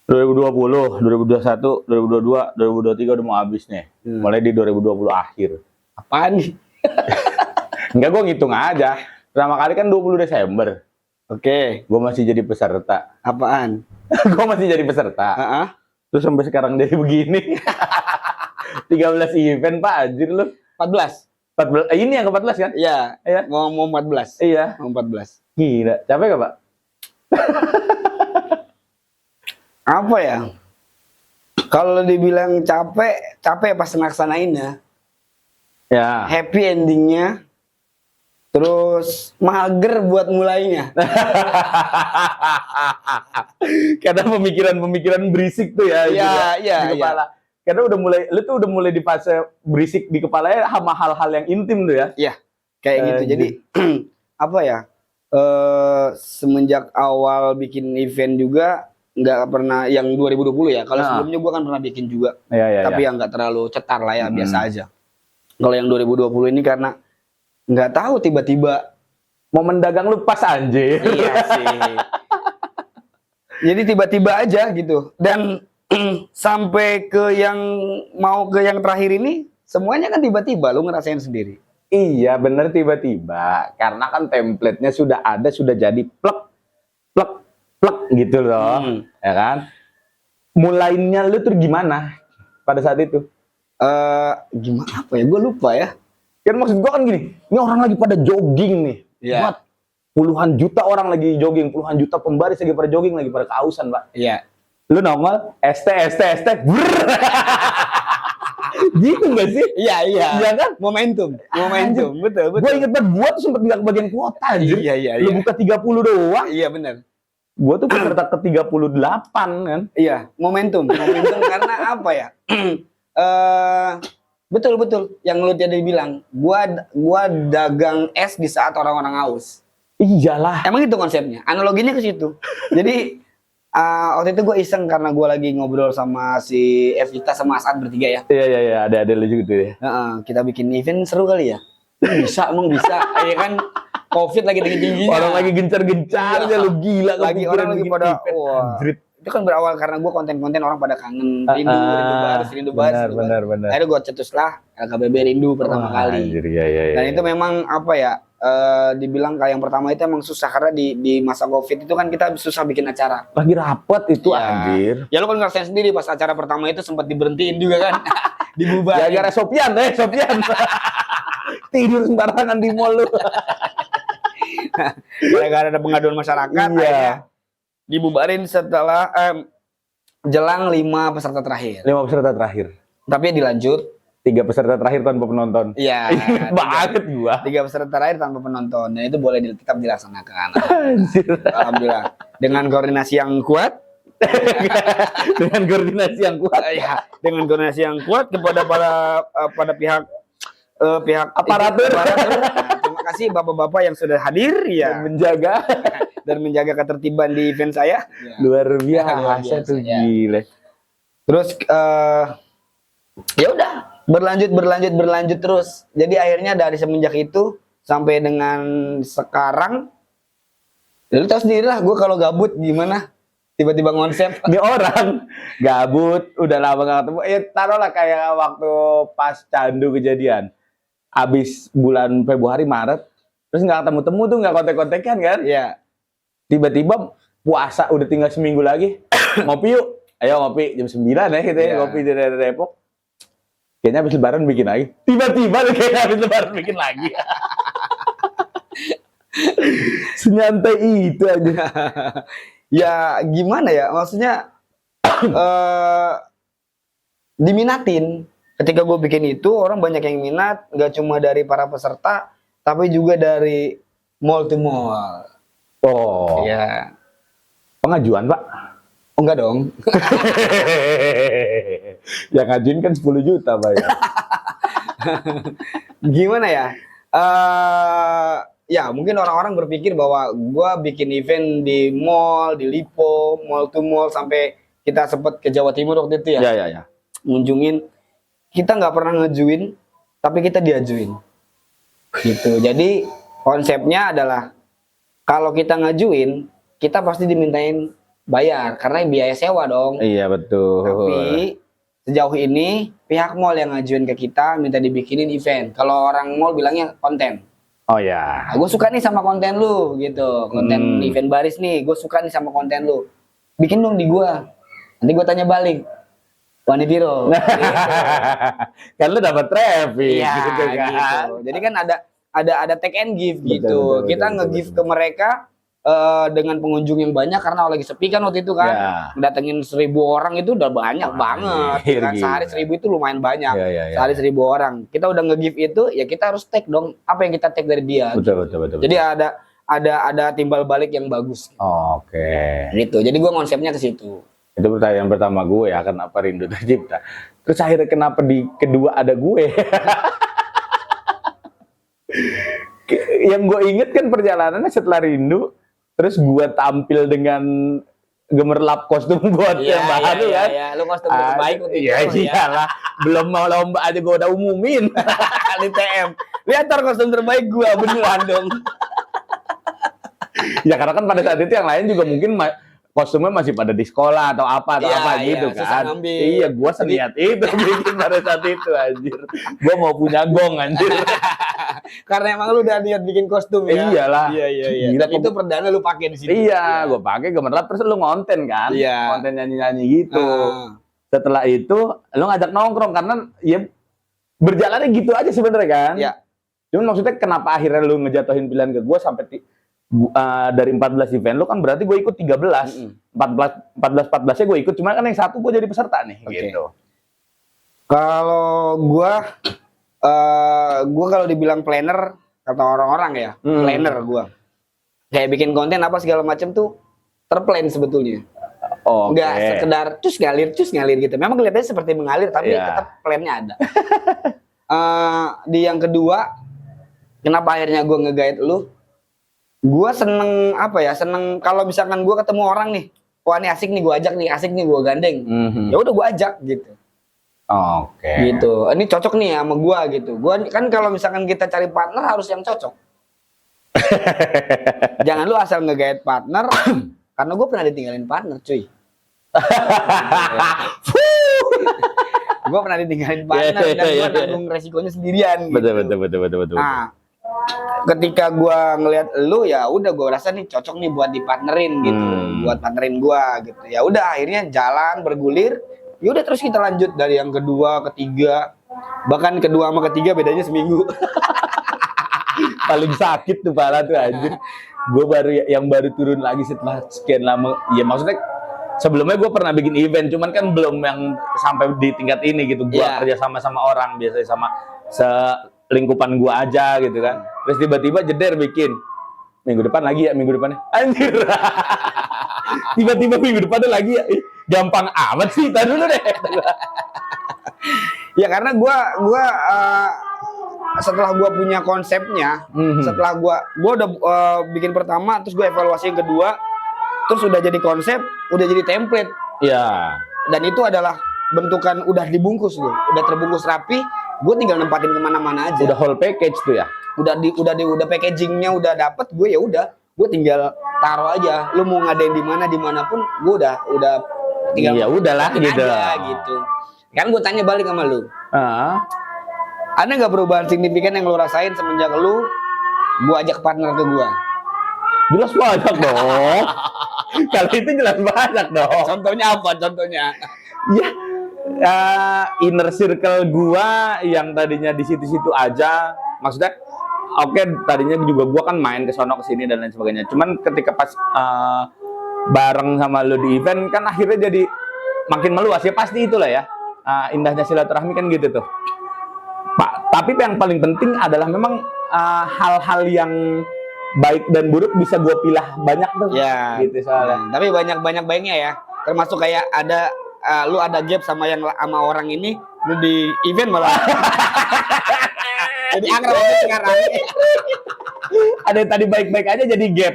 2020, 2021, 2022, 2023 udah mau habis nih. Mulai di 2020 akhir. Apaan nih? Enggak, gue ngitung aja. Pertama kali kan 20 Desember. Oke. Gue masih jadi peserta. Apaan? Gue masih jadi peserta. Terus sampai sekarang jadi begini. 13 event, Pak. Anjir lu. 14. 14. Ini yang ke-14 kan? Iya. Iya. Mau 14. Iya. Mau 14. Gila. Capek gak, Pak? Apa ya? Kalau dibilang capek pas ngelaksanainnya. Ya. Happy endingnya. Terus mager buat mulainya. Karena pemikiran-pemikiran berisik tuh ya. Iya. Di kepala. Karena lu tuh udah mulai di fase berisik di kepalanya sama hal-hal yang intim tuh ya. Iya. Kayak gitu. Jadi apa ya? Semenjak awal bikin event juga nggak pernah yang 2020 ya. Kalau sebelumnya gue kan pernah bikin juga. Tapi yang nggak terlalu cetar lah ya, biasa aja. Kalau yang 2020 ini karena nggak tahu tiba-tiba momen dagang lu pas anjir. Iya sih. Jadi tiba-tiba aja gitu. Dan sampai ke yang terakhir ini semuanya kan tiba-tiba, lu ngerasain sendiri. Iya bener, tiba-tiba. Karena kan template-nya sudah ada, sudah jadi plek gitu loh. Ya kan? Mulainya lu tuh gimana pada saat itu? Gimana apa ya? Gue lupa ya. Kan maksud gue kan gini, ini orang lagi pada jogging nih. Iya. Puluhan juta orang lagi jogging, puluhan juta pembaris lagi pada jogging, lagi pada kehausan, Pak. Iya. Lu nongol, ST, gitu nggak sih? Iya. Iya kan? Momentum, betul. Gue inget banget, gue tuh sempet bilang ke bagian kuota anjir. Iya. Lu buka 30 doang. Iya benar. Gue tuh peserta ke 38 kan. Iya, momentum karena apa ya? Betul yang lu tadi bilang. Gua dagang es di saat orang-orang haus. Iyalah. Emang itu konsepnya. Analoginya ke situ. Jadi waktu itu gue iseng karena gue lagi ngobrol sama si Evita sama Asad bertiga ya. Iya, ada lu juga tuh ya. Kita bikin event seru kali ya. Emang bisa. Ya kan Covid lagi tinggi-tingginya. Orang lagi gencar-gencarnya, lu gila. Lagi orang lagi pada wah. Itu kan berawal karena gue konten-konten orang pada kangen rindu baris. Benar. Akhirnya gue cetuslah LKBB Rindu pertama kali. Anjir, iya. Dan itu memang apa ya? Dibilang kayak yang pertama itu emang susah karena di masa Covid itu kan kita susah bikin acara. Lagi rapet itu ya. Anjir. Ya lu kan ngerasain sendiri pas acara pertama itu sempat diberhentiin juga kan. Dibubarin. Gara-gara Sopian. Tidur sembarangan di mall lu. Gara-gara ada pengaduan masyarakat. Iya. Dibubarin setelah jelang 5 peserta terakhir. 5 peserta terakhir. Tapi dilanjut 3 peserta terakhir tanpa penonton. Iya. Banget gua. 3 peserta terakhir tanpa penonton. Dan itu boleh tetap dilaksanakan. Anjir. Alhamdulillah. Dengan koordinasi yang kuat. Dengan koordinasi yang kuat. Ya, dengan koordinasi yang kuat kepada pada pihak aparatur. Terima kasih bapak-bapak yang sudah hadir ya dan menjaga ketertiban di event saya. Luar biasa tuh gila. Terus ya udah berlanjut terus. Jadi akhirnya dari semenjak itu sampai dengan sekarang, ya lu tahu sendiri lah gue kalau gabut gimana. Tiba-tiba konsep. Ini orang gabut, udah lama gak ketemu. Taruhlah kayak waktu pas Candu kejadian. Abis bulan Februari, Maret. Terus gak ketemu-temu tuh, gak kontek-kontekan kan? Iya. Tiba-tiba puasa udah tinggal seminggu lagi. Ngopi yuk. Ayo ngopi jam 9 ya gitu ya. Ngopi di daerah Depok. Kayaknya abis lebaran bikin lagi. Tiba-tiba kayaknya abis lebaran bikin lagi. Senyantai itu aja. Ya gimana ya, maksudnya diminatin. Ketika gue bikin itu orang banyak yang minat, gak cuma dari para peserta tapi juga dari mall to mall. Oh ya. Pengajuan Pak? Oh enggak dong. Yang ngajuin kan 10 juta Pak ya. Gimana ya, ya mungkin orang-orang berpikir bahwa gue bikin event di mall, di Lipo, mall to mall, sampai kita sempat ke Jawa Timur waktu itu ya. Ya. Ngunjungin, kita nggak pernah ngejuin, tapi kita diajuin. Gitu. Jadi konsepnya adalah kalau kita ngajuin, kita pasti dimintain bayar karena biaya sewa dong. Iya betul. Tapi sejauh ini pihak mall yang ngajuin ke kita minta dibikinin event. Kalau orang mall bilangnya konten. Oh ya. Nah, gue suka nih sama konten lu gitu. Konten event baris nih, gue suka nih sama konten lu. Bikin dong di gua. Nanti gue tanya balik. Wani Biro. Kan lu dapat traffic Iya, gitu kan. gitu. Jadi kan ada take and give Betul, gitu. betul, Kita betul, nge-give betul. ke mereka dengan pengunjung yang banyak karena lagi sepi kan waktu itu kan. Ya. Datengin 1.000 orang itu udah banyak banget. Anjir, Kan? Sehari gila. 1.000 itu lumayan banyak. Iya, iya, iya. Sehari 1.000 orang. Kita udah nge-give itu, ya kita harus take dong apa yang kita take dari dia. Betul, betul, betul. Jadi ada timbal balik yang bagus. Oke. Gitu. Jadi gua konsepnya ke situ. Itu pertanyaan pertama gue ya, kenapa Rindu Tercipta. Terus akhirnya kenapa di kedua ada gue? Yang gue inget kan perjalanannya setelah Rindu, terus gue tampil dengan gemerlap kostum buat yang baru kan. Iya, lu kostum terbaik waktu Iya, itu, ya. iyalah. Belum mau lomba aja gue udah umumin. Di TM. Lihat ntar kostum terbaik gua beneran dong. Ya karena kan pada saat itu yang lain juga mungkin kostumnya masih pada di sekolah atau apa Iya, gitu susah kan. ngambil. Iya, gua seniat itu bikin pada saat itu anjir. Gua mau punya gong anjir. Karena emang lu udah niat bikin kostum ya. Iyalah. Iya. Gila, Dan itu perdana lu pakai di situ. Iya, gua pakai gemerlap terus lu ngonten kan. Iya. Konten nyanyi-nyanyi gitu. Ah. Setelah itu lu ngajak nongkrong karena ya berjalannya gitu aja sebenarnya kan. Iya. Cuman maksudnya kenapa akhirnya lu ngejatuhin pilihan ke gua sampai dari 14 event lu kan berarti gue ikut 13. 14-14-nya gue ikut, cuma kan yang satu gue jadi peserta nih. Oke. Gitu. Kalau gua kalau dibilang planner kata orang-orang ya, planner gua. Kayak bikin konten apa segala macam tuh terplan sebetulnya. Oke. Nggak sekedar cus ngalir gitu. Memang kelihatannya seperti mengalir tapi Iya. tetap plannya ada. Di yang kedua, kenapa akhirnya gua nge-guide lu? Gua seneng apa ya? Seneng kalau misalkan gua ketemu orang nih, wah ini asik nih gua ajak nih, asik nih gua gandeng. Mhm. Ya udah gua ajak gitu. Oke. Gitu. Ini cocok nih sama gua gitu. Gua kan kalau misalkan kita cari partner harus yang cocok. Jangan lu asal nge-guide partner karena gua pernah ditinggalin partner, cuy. Gua pernah ditinggalin partner dan gua nanggung resikonya sendirian gitu. Betul. Nah, ketika gua ngelihat lu ya udah gua rasa nih cocok nih buat dipartnerin gitu, buat partnerin gua gitu. Ya udah akhirnya jalan bergulir. Ya udah terus kita lanjut dari yang kedua, ketiga, bahkan kedua sama ketiga bedanya seminggu. Paling sakit tuh pala tuh anjir. Gue baru turun lagi setelah sekian lama. Ya maksudnya sebelumnya gue pernah bikin event, cuman kan belum yang sampai di tingkat ini gitu. Gue Iya. kerja sama orang, biasanya sama selingkupan gue aja gitu kan. Terus tiba-tiba jeder bikin minggu depan lagi ya, minggu depannya anjir. Tiba-tiba minggu depannya lagi ya. Ih, gampang amat sih, tadi dulu deh. Ya karena gua setelah gua punya konsepnya, setelah gua udah bikin pertama, terus gua evaluasi yang kedua, terus udah jadi konsep, udah jadi template. Iya. Dan itu adalah bentukan udah dibungkus loh, udah terbungkus rapi, gue tinggal nempatin kemana-mana aja. Udah whole package tuh ya. Udah packagingnya udah dapet, gue ya udah, gue tinggal taruh aja. Lu mau ngadain di mana dimanapun, gue udah tinggal. Iya udahlah gitu. Aja, gitu. Kan gue tanya balik sama lu. Ada nggak perubahan signifikan yang lu rasain semenjak lu gue ajak partner ke gue? Jelas banyak dong. Kalau itu jelas banyak dong. Contohnya apa? Contohnya? Ya, inner circle gua yang tadinya di situ-situ aja, maksudnya, oke, tadinya juga gua kan main ke sono ke sini dan lain sebagainya. Cuman ketika pas bareng sama lu di event kan akhirnya jadi makin meluas ya, pasti itulah ya. Indahnya silaturahmi kan gitu tuh. Tapi yang paling penting adalah memang hal-hal yang baik dan buruk bisa gue pilah banyak tuh. Ya, gitu soalnya. Tapi banyak baiknya ya. Termasuk kayak ada lu ada gap sama orang ini, lu di event malah. Jadi akrab banget sekarang. Ada yang tadi baik-baik aja jadi gap.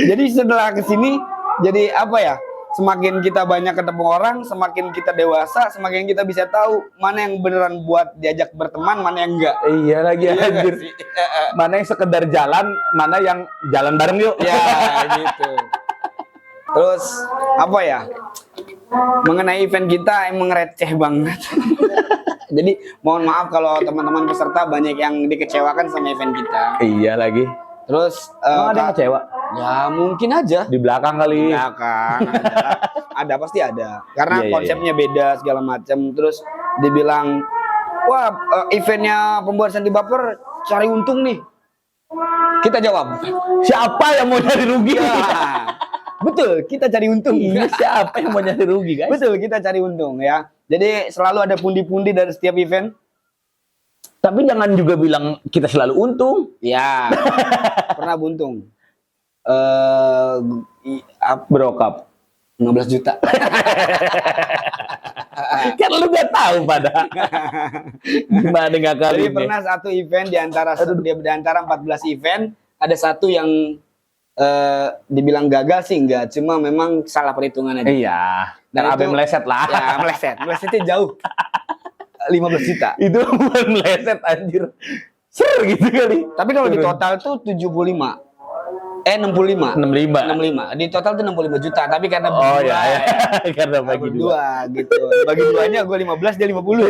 Jadi setelah kesini jadi apa ya? semakin kita banyak ketemu orang, semakin kita dewasa, semakin kita bisa tahu mana yang beneran buat diajak berteman, mana yang enggak. Iya lagi Iya nggak anjir. sih? Mana yang sekedar jalan, mana yang jalan bareng yuk. Ya gitu. Terus apa ya? Mengenai event kita emang receh banget. Jadi mohon maaf kalau teman-teman peserta banyak yang dikecewakan sama event kita. Iya lagi. Terus Emang ada yang kecewa? ya mungkin aja. Di belakang kali. Ya kan, ada pasti ada. Karena Iya, iya, konsepnya beda segala macam. Terus dibilang, wah eventnya pembuat sandi baper cari untung nih. Kita jawab, Siapa yang mau nyari rugi? ya, betul kita cari untung. Iya, siapa yang mau nyari rugi, guys? Betul kita cari untung ya. Jadi selalu ada pundi-pundi dari setiap event. Tapi jangan juga bilang kita selalu untung. Ya, pernah buntung. Brokap. 15 juta. Kan lu gak tahu pada. Gimana nggak kali Jadi ini? pernah satu event di antara 14 event ada satu yang dibilang gagal sih enggak, cuma memang salah perhitungan aja. Iya. Dan Nah, abe itu- meleset lah. Ya, melesetnya jauh. 15 juta. Itu bukan meleset anjir. Ser gitu kali. Tapi kalau di Turun. total tuh 75. 65. 65. 65. Di total tuh 65 juta, tapi karena Oh berdua, ya, ya. Karena bagi bagi dua. gitu. Bagi duanya gue 15, dia 50.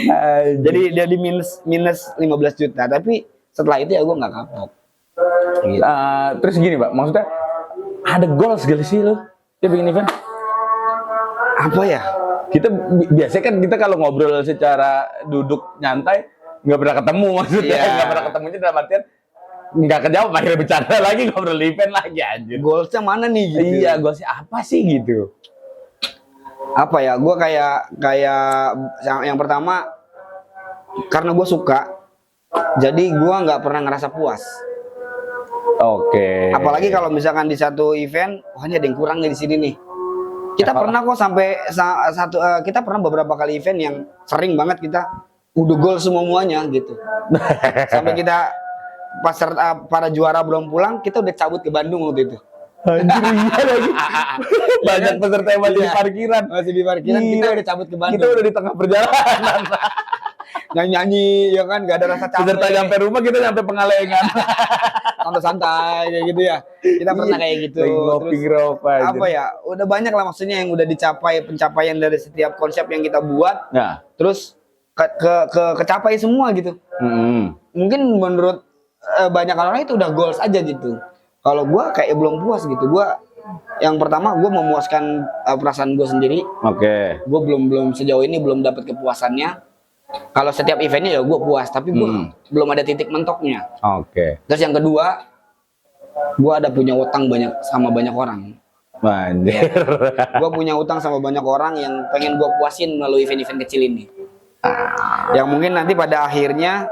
Anjir. Jadi dia di minus 15 juta, tapi setelah itu ya gue nggak kapok. Gitu. Terus gini, Pak. Maksudnya ada goals gak sih lo? Dia bikin event. Apa ya? Kita biasanya kan kita kalau ngobrol secara duduk nyantai nggak pernah ketemu maksudnya. Iya. Nggak pernah ketemunya dalam artian nggak kejawab, akhirnya bercanda lagi, ngobrol event lagi anjir. Goalsnya mana nih gitu? Iya, goalsnya apa sih gitu? Apa ya? Gue kayak yang pertama karena gue suka, jadi gue nggak pernah ngerasa puas. Oke. Apalagi kalau misalkan di satu event, wah ini ada yang kurang nih di sini nih. Kita Apa? pernah kok sampai kita pernah beberapa kali event yang sering banget kita udah gol semuanya gitu. Sampai kita para juara belum pulang, kita udah cabut ke Bandung waktu itu. Anjir iya lagi. Banyak peserta yang masih di Iya. parkiran. Masih di parkiran, kita Gila. udah cabut ke Bandung. Kita udah di tengah perjalanan. Nyanyi ya kan, gak ada rasa capek. Peserta nyampe rumah, kita nyampe Pengalengan. santai-santai kayak gitu ya. Kita pernah kayak gitu. Lagi ngopi Terus ngerokok aja. apa ya? Udah banyak lah maksudnya yang udah dicapai, pencapaian dari setiap konsep yang kita buat. Nah. Terus kecapai semua gitu. Mungkin menurut banyak orang itu udah goals aja gitu. Kalau gua kayak belum puas gitu. Gua yang pertama gua memuaskan perasaan gua sendiri. Oke. Gua belum sejauh ini belum dapat kepuasannya. Kalau setiap eventnya ya gua puas, tapi gua belum ada titik mentoknya. Oke. Terus yang kedua, gua ada punya utang sama banyak orang. Anjir. Gua punya utang sama banyak orang yang pengen gua puasin melalui event-event kecil ini. Yang mungkin nanti pada akhirnya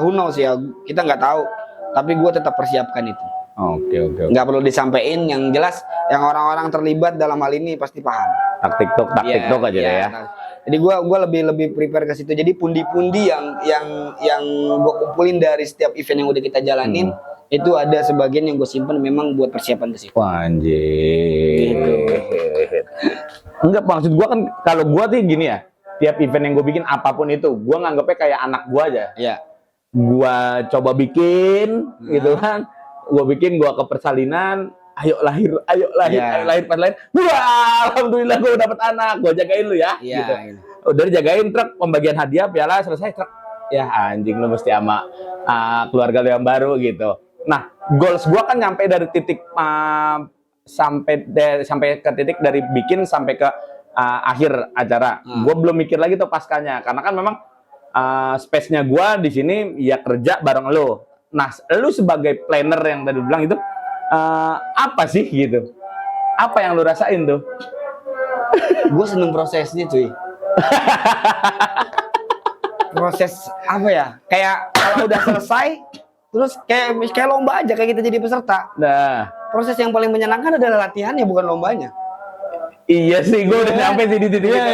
who knows ya, kita nggak tahu. Tapi gue tetap persiapkan itu. Oke. Nggak perlu disampaikan, yang jelas yang orang-orang terlibat dalam hal ini pasti paham. Taktik tok aja Iya, ya. Jadi gue lebih prepare ke situ. Jadi pundi-pundi yang gue kumpulin dari setiap event yang udah kita jalanin, itu ada sebagian yang gue simpen memang buat persiapan ke situ. Wah, anjir. Enggak, maksud gua kan kalau gua tuh gini ya. Tiap event yang gue bikin apapun itu, gua nganggapnya kayak anak gua aja. Iya. Gua coba bikin gitu kan. Gua bikin, gua ke persalinan, ayo lahir, Iya. ayo lahir, pas lahir. Wah, alhamdulillah gua dapet anak, gua jagain lu ya. Iya. Gitu. Udah dijagain, truk pembagian hadiah, piala selesai, truk. Ya anjing, lu mesti sama keluarga lu yang baru gitu. Nah, goals gua kan nyampe dari titik sampai ke titik dari bikin sampai ke akhir acara. Gue belum mikir lagi tuh paskanya, karena kan memang space-nya gue di sini ya kerja bareng lo. Nah, lo sebagai planner yang tadi bilang itu apa sih gitu? Apa yang lo rasain tuh? Gue seneng prosesnya cuy. Proses apa ya? Kayak kalau udah selesai, terus kayak lomba aja, kayak kita jadi peserta. Nah, Proses yang paling menyenangkan adalah latihannya, bukan lombanya. iya sih, gue udah nyampe sih di titik itu.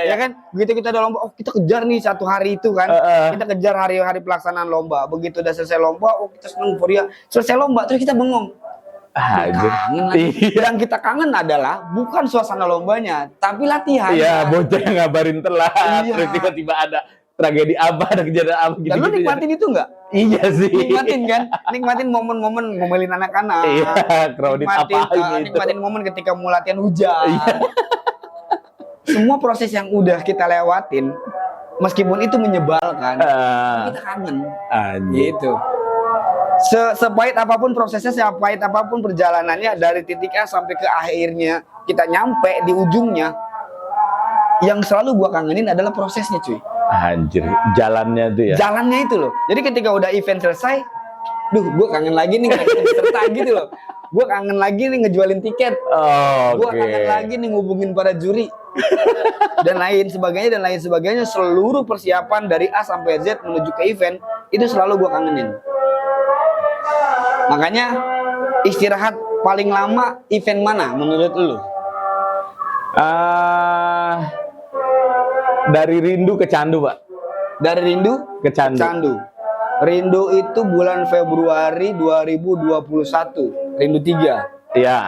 Ya kan, begitu kita udah lomba, oh kita kejar nih satu hari itu kan, kita kejar hari-hari pelaksanaan lomba. Begitu udah selesai lomba, oh kita seneng euforia. Selesai lomba, terus kita bengong. Anjir. Kangen lah. Iya. Yang kita kangen adalah bukan suasana lombanya, tapi latihan. Iya, bocah yang ngabarin telat, Iya. terus tiba-tiba ada tragedi apa, ada kejadian apa gitu. Dan lu nikmatin itu nggak? Iya sih. Nikmatin kan? Nikmatin momen-momen ngomelin anak-anak. Iya, crowded apain itu. Nikmatin momen ketika mau latihan hujan. Iya. Semua proses yang udah kita lewatin, meskipun itu menyebalkan, Ah, kita kangen. anjir. Gitu. Sepahit apapun prosesnya, sepahit apapun perjalanannya dari titik A sampai ke akhirnya kita nyampe di ujungnya, yang selalu gua kangenin adalah prosesnya, cuy. Anjir, jalannya tuh ya. Jalannya itu loh. Jadi ketika udah event selesai, duh, gua kangen lagi nih kayak peserta gitu loh. Gua kangen lagi nih ngejualin tiket. Oh, Gua oke. kangen lagi nih ngubungin para juri. dan lain sebagainya. Seluruh persiapan dari A sampai Z menuju ke event itu selalu gua kangenin. Makanya istirahat paling lama event mana menurut lu? Dari rindu ke candu, Pak. Dari rindu Ke candu. candu. Rindu itu bulan Februari 2021. Rindu 3. Iya.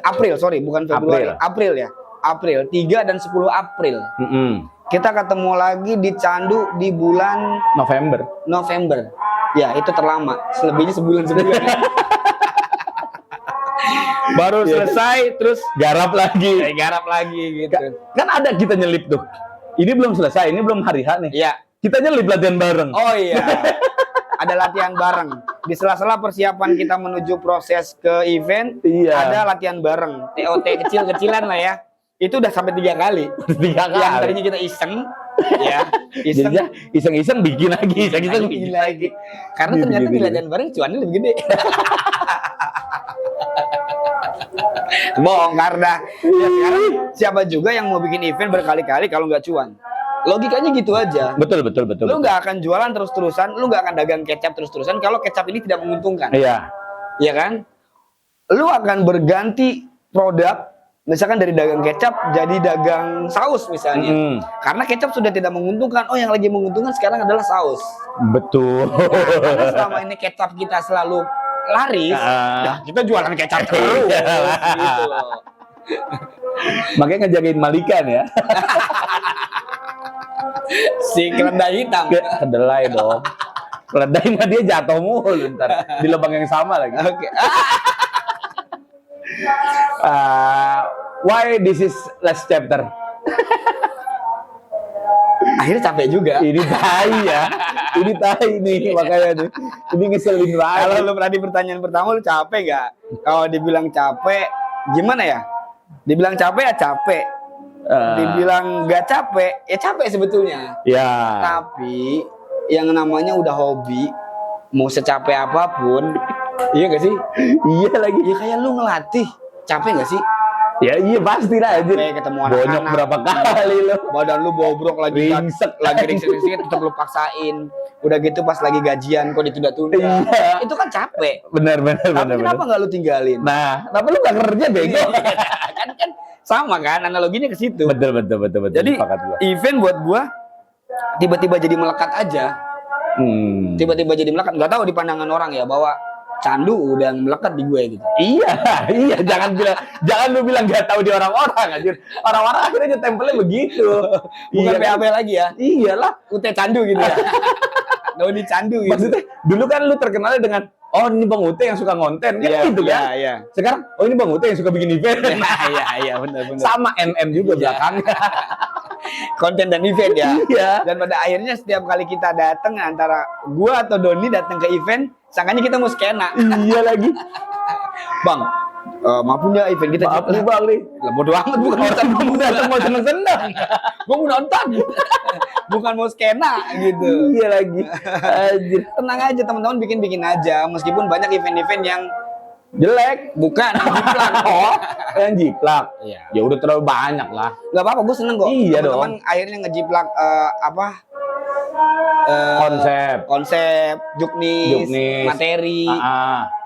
April, sorry, bukan Februari. April ya. April 3 dan 10 April. Kita ketemu lagi di candu di bulan November. Ya, itu terlama. Selebihnya sebulan. Baru selesai terus Garap lagi. garap lagi gitu. Kan ada kita nyelip tuh. Ini belum selesai, ini belum hari H nih. Iya. Kita nyelip latihan bareng. Oh iya. Ada latihan bareng. Di sela-sela persiapan kita menuju proses ke event, Iya. ada latihan bareng. TOT kecil-kecilan lah ya. Itu udah sampai 3 kali. 3 kali. Yang tadinya kita iseng, ya, Jadinya iseng-iseng bikin lagi, iseng-iseng bikin lagi. Karena ternyata di latihan bareng cuannya lebih gede. Bongkar dah. Ya sekarang siapa juga yang mau bikin event berkali-kali kalau nggak cuan? Logikanya gitu aja. Betul. Lu nggak akan jualan terus-terusan, lu nggak akan dagang kecap terus-terusan kalau kecap ini tidak menguntungkan. Iya. Iya kan? Lu akan berganti produk, misalkan dari dagang kecap jadi dagang saus misalnya. Karena kecap sudah tidak menguntungkan. Oh, yang lagi menguntungkan sekarang adalah saus. Betul. Karena selama ini kecap kita selalu laris, ya kita jualan kecap terus. Gitu loh. Makanya ngejagain Malikan ya. Si keledai hitam. Kedelai dong. Keledai mah dia jatuh mulu ntar di lubang yang sama lagi. Oke. Why this is last chapter? Akhirnya capek juga. Ini tai ya. Ini tai nih makanya nih. Ini ngeselin banget. Kalau lu tadi pertanyaan pertama lu capek gak? Kalau dibilang capek, gimana ya? Dibilang capek ya capek. Dibilang gak capek, ya capek sebetulnya. Ya. Tapi yang namanya udah hobi, mau secapek apapun, iya gak sih? Iya lagi. Ya kayak lu ngelatih, capek gak sih? Ya iya pasti lah aja. Capek ketemu Bonyok anak-anak. berapa kali lo. Badan lu bobrok lagi, Ringsek. ringsek tetap lu paksain. Udah gitu pas lagi gajian kok ditunda-tunda. Iya. Itu kan capek. Benar. Tapi kenapa nggak lu tinggalin? Nah, kenapa lu gak kerja bego? kan sama kan analoginya ke situ. Betul. Jadi Sepakat gua. event buat gua tiba-tiba jadi melekat aja. Tiba-tiba jadi melekat. Nggak tahu di pandangan orang ya bahwa candu udah melekat di gue gitu. Iya, jangan lu bilang gak tahu di orang-orang anjir. Orang-orang akhirnya nyetempelnya begitu. Bukan Iya kan? PAP lagi ya. Iyalah. Ute candu gitu ya. Doni candu gitu. Maksudnya dulu kan lu terkenalnya dengan oh ini Bang Ute yang suka ngonten kan gitu kan. Iya. Sekarang oh ini Bang Ute yang suka bikin event. Iya benar. Sama NN juga Iya. belakangnya. Konten dan event ya. Iya. Dan pada akhirnya setiap kali kita datang antara gua atau Doni datang ke event, sangkanya kita mau skena. Iya lagi. Bang, maafin ya event kita. Maaf nih Bang nih. Lah bodo amat bukan Orang mau datang mau seneng-seneng. gua mau nonton. Bukan mau skena gitu. Iya lagi. Anjir. Tenang aja teman-teman, bikin aja meskipun banyak event-event yang Jelek. bukan yang jiplak. Oh, yang jiplak. Iya. Ya udah terlalu banyak lah. Gak apa-apa, gue seneng kok. Iya Teman-teman akhirnya ngejiplak konsep, juknis, materi.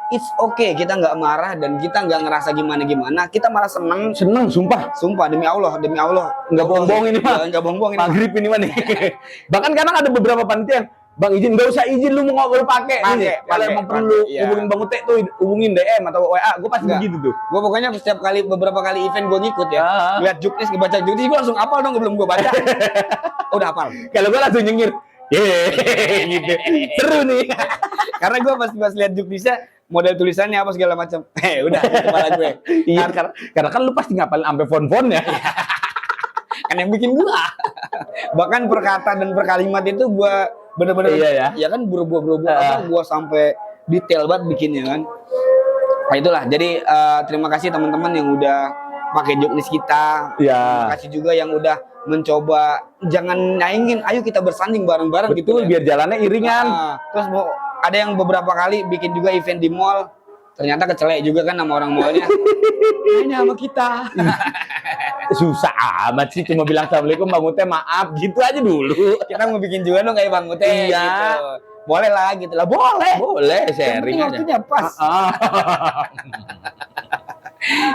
It's okay, kita nggak marah dan kita nggak ngerasa gimana-gimana. Kita malah seneng. Seneng, sumpah. Sumpah demi Allah. Nggak bohong-bohong ini mah. Nggak bohong-bohong ini. Maghrib ini mah nih. Bahkan kadang ada beberapa panitia yang Bang izin, nggak usah izin, lu mau ngobrol pakai. Kalau emang perlu iya. hubungin Bang Ute tuh, hubungin DM atau WA, gue pasti Enggak. begitu tuh. Gue pokoknya setiap kali beberapa kali event gue ngikut ya. Lihat juknis, ngebaca juknis, gue langsung apal dong belum gue baca. Udah apal. Kalau gue langsung nyengir, gitu. Seru nih. Karena gue pas lihat juknisnya model tulisannya apa segala macam. Udah itu kepala gue. Iya, karena kan lu pasti ngapalin sampai font-fontnya. Kan yang bikin gua. Bahkan per kata dan per kalimat itu gua bener-bener ya kan buru-buru apa gua sampai detail banget bikinnya kan. Nah itulah. Jadi terima kasih teman-teman yang udah pakai joknis kita. Iya. Terima kasih juga yang udah mencoba, jangan nyaingin, ayo kita bersanding bareng-bareng gitu. Betul, biar jalannya iringan. Terus ada yang beberapa kali bikin juga event di mall. Ternyata kecelek juga kan sama orang mallnya. Hanya sama kita. Susah amat sih, cuma bilang assalamualaikum Bang Ute, maaf gitu aja dulu. Kita mau bikin juga dong kayak Bang Ute. Iya. Gitu. Boleh lah gitu lah. Boleh sharing aja. Waktunya pas.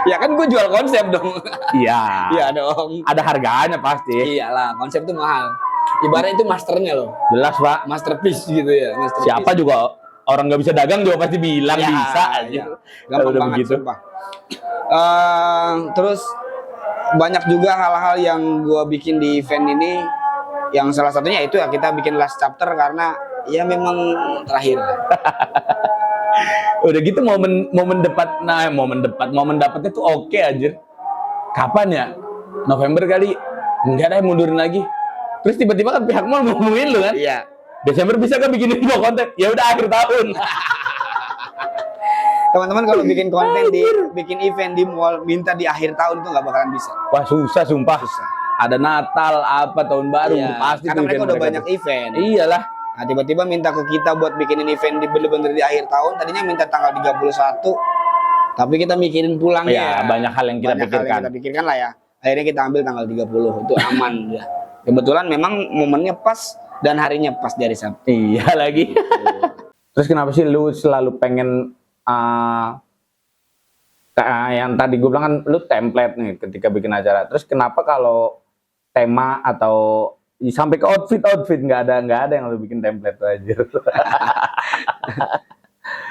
Ya kan gue jual konsep dong. Iya. Iya dong. Ada harganya pasti. Iyalah, konsep itu mahal. Ibaratnya itu masternya loh. Jelas Pak. Masterpiece gitu ya. Siapa juga orang nggak bisa dagang juga pasti bilang ya, bisa aja. Ya. Gampang banget begitu. Sumpah. Terus banyak juga hal-hal yang gue bikin di event ini, yang salah satunya itu ya kita bikin last chapter karena ya memang terakhir. Udah gitu momen dapatnya tuh oke aja. Kapan ya? November kali. Enggak deh, mundurin lagi. Terus tiba-tiba kan pihak mall ngomongin lu kan? Iya. Desember bisa kan bikinin dua konten? Ya udah akhir tahun. Teman-teman kalau bikin konten bikin event di mall minta di akhir tahun itu nggak bakalan bisa. Wah susah sumpah. Susah. Ada Natal apa tahun baru pasti. Karena mereka udah banyak event. Iyalah. Nah tiba-tiba minta ke kita buat bikinin event di bener-bener di akhir tahun. Tadinya minta tanggal 31. Tapi kita mikirin pulangnya. Ya, banyak hal yang kita pikirkan lah ya. Akhirnya kita ambil tanggal 30. Itu aman ya. Kebetulan memang momennya pas dan harinya pas dari Sabtu. Iya lagi. Terus kenapa sih lu selalu pengen yang tadi gue bilang kan lu template nih ketika bikin acara. Terus kenapa kalau tema atau sampai ke outfit nggak ada yang lu bikin template aja?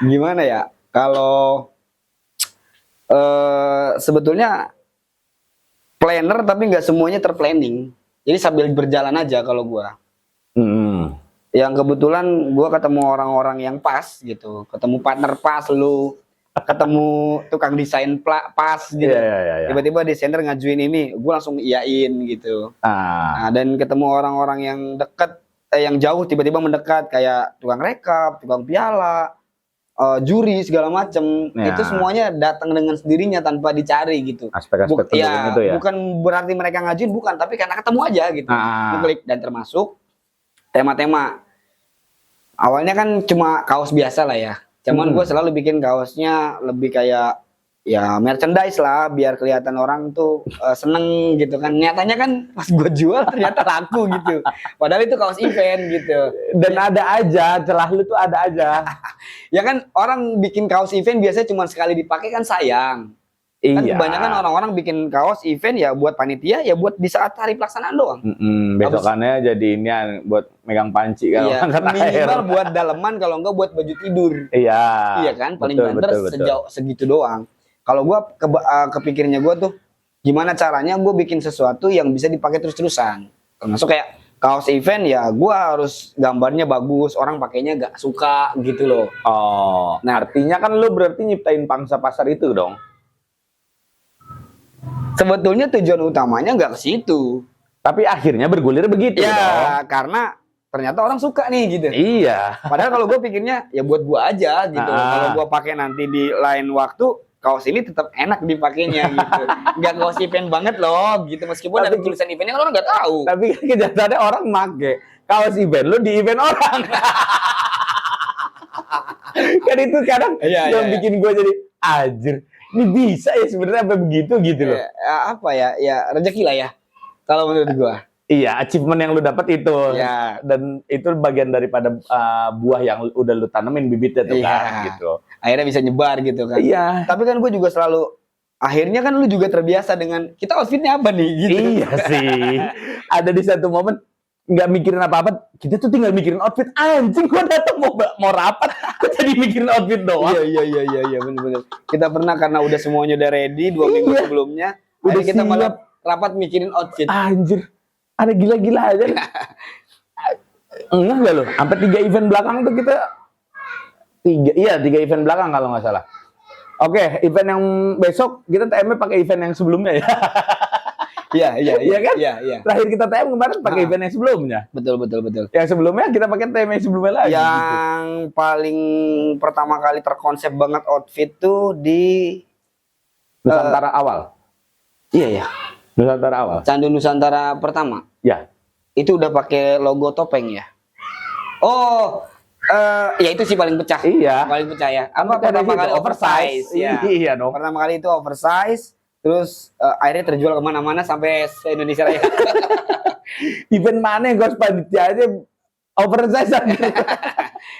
Gimana ya? Kalau sebetulnya planner tapi nggak semuanya terplanning. Jadi sambil berjalan aja kalau gua. Yang kebetulan gue ketemu orang-orang yang pas gitu, ketemu partner pas lu, ketemu tukang desain pas gitu. Tiba-tiba desainer ngajuin ini, gue langsung iyain gitu. Nah, dan ketemu orang-orang yang dekat, yang jauh tiba-tiba mendekat kayak tukang rekap, tukang piala, juri segala macem. Itu semuanya datang dengan sendirinya tanpa dicari gitu. Aspek-aspek itu ya. Bukan berarti mereka ngajuin, bukan, tapi karena ketemu aja gitu. Klik dan termasuk tema-tema. Awalnya kan cuma kaos biasa lah ya. Cuman gue selalu bikin kaosnya lebih kayak ya merchandise lah, biar kelihatan orang tuh seneng gitu kan. Nyatanya kan pas gue jual ternyata laku gitu. Padahal itu kaos event gitu. Dan ada aja, celah lu tuh ada aja. Ya kan orang bikin kaos event biasanya cuma sekali dipakai kan sayang. Kan kebanyakan orang-orang bikin kaos event ya buat panitia, ya buat di saat hari pelaksanaan doang. Besokannya jadi ini buat megang panci kalau angkat air. Minimal buat daleman, kalau enggak buat baju tidur. Iya kan, paling banter sejauh segitu doang. Kalau gua kepikirnya gua tuh gimana caranya gua bikin sesuatu yang bisa dipakai terus-terusan. Termasuk kayak kaos event ya gua harus gambarnya bagus, orang pakainya gak suka gitu loh. Nah, artinya kan lu berarti nyiptain pangsa pasar itu dong. Sebetulnya tujuan utamanya nggak ke situ. Tapi akhirnya bergulir begitu ya, karena ternyata orang suka nih gitu. Iya. Padahal kalau gue pikirnya ya buat gue aja gitu. Kalau gue pakai nanti di lain waktu, kaos ini tetap enak dipakainya gitu. Nggak kaos event banget loh gitu. Meskipun ada tulisan eventnya kan orang nggak tahu. Tapi kenyataannya orang make kaos event lu di event orang. Kan itu kadang yang bikin gue jadi anjir. Ini bisa ya sebenarnya apa begitu gitu loh. Apa ya? Ya rezeki lah ya. Kalau menurut gua. Iya, achievement yang lu dapat itu. Ya. Dan itu bagian daripada buah yang udah lu tanemin bibitnya tuh kan gitu. Akhirnya bisa nyebar gitu kan. Iya. Tapi kan gua juga selalu akhirnya kan lu juga terbiasa dengan kita outfitnya apa nih gitu. Iya sih. Ada di satu momen nggak mikirin apa-apa, kita tuh tinggal mikirin outfit. Anjing, gua datang mau rapat, gua jadi mikirin outfit doang. Iya, bener-bener. Kita pernah karena udah semuanya udah ready 2 minggu Iya. sebelumnya, Udah udah kita siap. malah rapat mikirin outfit. Anjir, ada gila-gila aja. Enggak lo, sampai 3 event belakang tuh kita 3 event belakang kalau nggak salah. Oke, event yang besok kita TM pakai event yang sebelumnya ya. Iya kan? Iya. Terakhir kita TM kemarin pakai Ah. event yang sebelumnya. Betul. Yang sebelumnya kita pakai TM yang sebelumnya lagi. gitu. Yang paling pertama kali terkonsep banget outfit tuh di Nusantara awal. iya. Nusantara awal. Candu Nusantara pertama. Ya. Itu udah pakai logo topeng ya. Oh, ya itu sih paling pecah. Iya. Paling pecah ya. Apa Pecah dari pertama situ, kali oversize ya. Iya dong. Pertama kali itu oversize, terus akhirnya terjual kemana-mana sampai se-Indonesia Raya. Event mana yang gue panitia aja oversize aja.